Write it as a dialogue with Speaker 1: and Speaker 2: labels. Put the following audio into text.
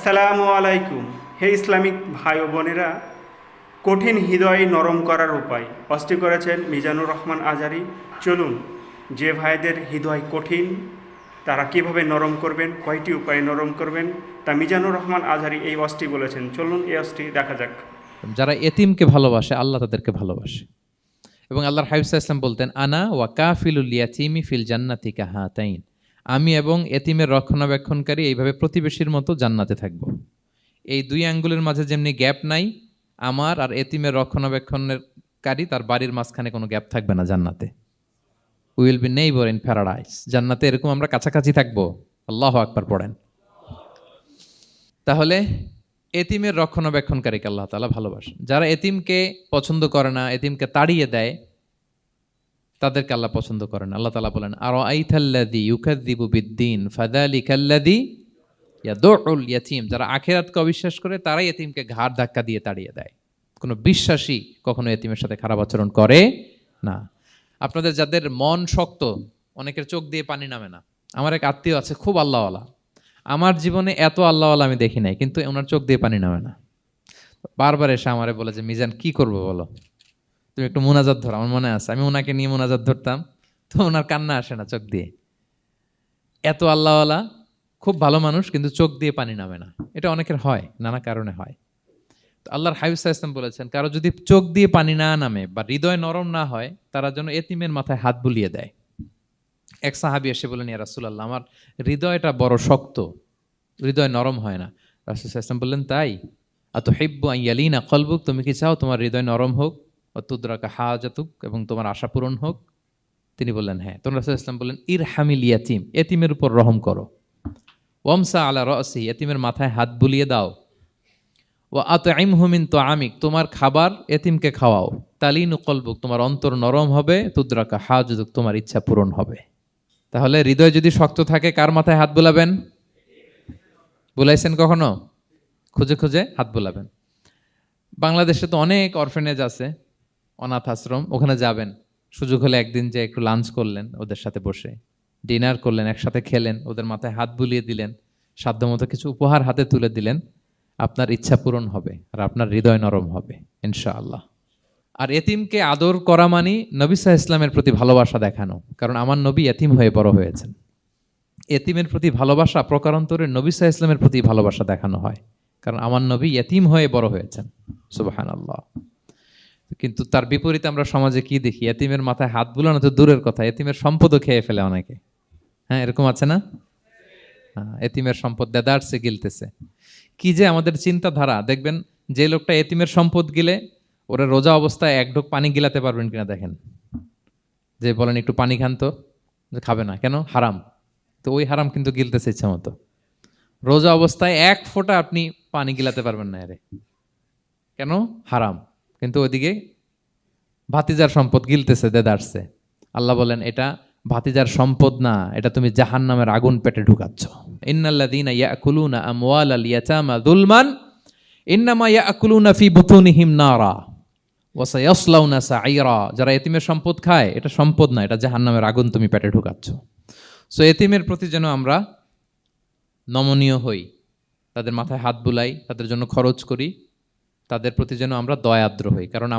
Speaker 1: আসসালামু আলাইকুম। হে ইসলামিক ভাই ও বোনেরা, কঠিন হৃদয় নরম করার উপায় অস্টি করেছেন মিজানুর রহমান আজারি। চলুন, যে ভাইদের হৃদয় কঠিন তারা কিভাবে নরম করবেন, কয়টি উপায়ে নরম করবেন, তা মিজানুর রহমান আজারি এই অস্টি বলেছেন। চলুন এই অস্টি দেখা যাক।
Speaker 2: যারা এতিমকে ভালোবাসে আল্লাহ তাদেরকে ভালোবাসে। এবং আল্লাহর হাবিব সাল্লাল্লাহু আলাইহি ওয়াসাল্লাম বলতেন, আনা ওয়া কাফিলুল ইয়াতীমি ফিল জান্নাতি কাহাতাইন, আমি এবং এতিমের রক্ষণাবেক্ষণকারী এইভাবে প্রতিবেশীর মতো জান্নাতে থাকব। এই দুই আঙ্গুলের মাঝে যেমনি গ্যাপ নাই, আমার আর এতিমের রক্ষণাবেক্ষণকারী তার বাড়ির মাঝখানে কোনো গ্যাপ থাকবে না জান্নাতে। We will be neighbour in paradise. জান্নাতে এরকম আমরা কাছাকাছি থাকবো। আল্লাহু আকবার পড়েন। তাহলে এতিমের রক্ষণাবেক্ষণকারীকে আল্লাহ তাআলা ভালোবাসেন। যারা এতিমকে পছন্দ করে না, এতিমকে তাড়িয়ে দেয়, তাদেরকে আল্লাহ পছন্দ করেন। আল্লাহ তাআলা বলেন, আরাআইতাল্লাযী ইউকাযযিবু বিদ্দীন ফাযালিকাল্লাযী ইয়াদুউল ইয়াতীম। যারা আখিরাতকে অবিশ্বাস করে তারাই এতিমকে ঘাড় ধাক্কা দিয়ে তাড়িয়ে দেয়। কোনো বিশ্বাসী কখনো এতিমের সাথে খারাপ আচরণ করে না। আপনাদের যাদের মন শক্ত, অনেকের চোখ দিয়ে পানি নামে না। আমার এক আত্মীয় আছে, খুব আল্লাহওয়ালা। আমার জীবনে এত আল্লাহওয়ালা আমি দেখি নাই, কিন্তু ওনার চোখ দিয়ে পানি নামে না। বারবার এসে আমারে বলে যে, মিজান কি করবো বলো, তুমি একটু মোনাজাত ধরো। আমার মনে আছে আমি ওনাকে নিয়ে মোনাজাত ধরতাম, তো ওনার কান্না আসে না চোখ দিয়ে। এত আল্লাহওয়ালা, খুব ভালো মানুষ, কিন্তু চোখ দিয়ে পানি নামে না। এটা অনেকের হয়, নানা কারণে হয়। তো আল্লাহর হাবিব সাল্লাল্লাহু আলাইহি ওয়াসাল্লাম বলেছেন, কারো যদি চোখ দিয়ে পানি না নামে বা হৃদয় নরম না হয়, তারা যেন এতিমের মাথায় হাত বুলিয়ে দেয়। এক সাহাবী এসে বলেন, ইয়া রাসূলুল্লাহ, আমার হৃদয়টা বড় শক্ত, হৃদয় নরম হয় না। রাসূল সাল্লাল্লাহু আলাইহি ওয়াসাল্লাম বললেন, তাই? আতুহিব্বু আন ইয়ালিনা কলবুক, তুমি কি চাও তোমার হৃদয় নরম হোক, ওয়া তুদরাকা হাজাতুক, এবং তোমার আশা পূরণ হোক? তিনি বললেন, হ্যাঁ। তখন রাসূল সাল্লাল্লাহু আলাইহি ওয়াসাল্লাম বললেন, ইরহামিল ইয়াতীম, এতিমের উপর রহম করো। ওয়ামসা আলা রাসি, এতিমের মাথায় হাত বুলিয়ে দাও। ওয়া আতইমহু মিন তুআমিক, তোমার খাবার এতিমকে খাওয়াও। তালিনু কলবুক, তোমার অন্তর নরম হবে। তুদরাকা হাজাতুক, তোমার ইচ্ছা পূরণ হবে। তাহলে হৃদয় যদি শক্ত থাকে, কার মাথায় হাত বুলাবেন? বুলাইছেন কখনো? খুঁজে খুঁজে হাত বুলাবেন। বাংলাদেশে তো অনেক অরফেনেজ আছে, অনাথ আশ্রম, ওখানে যাবেন। সুযোগ হলে একদিন যে একটু লাঞ্চ করলেন ওদের সাথে বসে, ডিনার করলেন, একসাথে খেলেন, ওদের মাথায় হাত বুলিয়ে দিলেন, সাধ্যমতো কিছু উপহার হাতে তুলে দিলেন, আপনার ইচ্ছা পূরণ হবে আর আপনার হৃদয় নরম হবে ইনশাআল্লাহ। আর এতিমকে আদর করা মানে নবী সাল্লাল্লাহু আলাইহি ওয়াসাল্লামের প্রতি ভালোবাসা দেখানো। কারণ আমার নবী এতিম হয়ে বড় হয়েছেন। এতিমের প্রতি ভালোবাসা প্রকারান্তরে নবী সাল্লাল্লাহু আলাইহি ওয়াসাল্লামের প্রতি ভালোবাসা দেখানো হয়, কারণ আমার নবী এতিম হয়ে বড় হয়েছেন। সুবহানাল্লাহ। কিন্তু তার বিপরীতে আমরা সমাজে কি দেখি? এতিমের মাথায় হাত বুলানো তো দূরের কথা, এতিমের সম্পদও খেয়ে ফেলে অনেকে। হ্যাঁ, এরকম আছে না? এতিমের সম্পদ দেদারসে গিলতেছে। কি যে আমাদের চিন্তাধারা! দেখবেন, যে লোকটা এতিমের সম্পদ গিলে, ওরা রোজা অবস্থায় এক ঢোক পানি গিলাতে পারবেন কিনা দেখেন। যে বলেন একটু পানি খান তো, যে খাবে না কেন? হারাম। তো ওই হারাম কিন্তু গিলতেছে ইচ্ছা মতো। রোজা অবস্থায় এক ফোঁটা আপনি পানি গিলাতে পারবেন না এরে, কেন? হারাম। কিন্তু ওইদিকে ভাতিজার সম্পদ গিলতেছে দেদারসে। আল্লাহ বলেন, এটা ভাতিজার সম্পদ না, এটা তুমি জাহান্নামের আগুন পেটে ঢুকাচ্ছ। ইন্নাল্লাযীনা ইয়াকুলুনা আমওয়ালাল ইয়াতামা যুলমান ইন্নামা ইয়াকুলুনা ফি বুতুনিহিম নারা ওয়া সায়াসলাউনা সাঈরা। যারা এতিমের সম্পদ খায়, এটা সম্পদ না, এটা জাহান্নামের আগুন তুমি পেটে ঢুকাচ্ছ। সো এতিমের প্রতি যেন আমরা নমনীয় হই, তাদের মাথায় হাত বুলাই, তাদের জন্য খরচ করি, তাদের প্রতি যেন আমরা দয়াদ্র হই। কারণ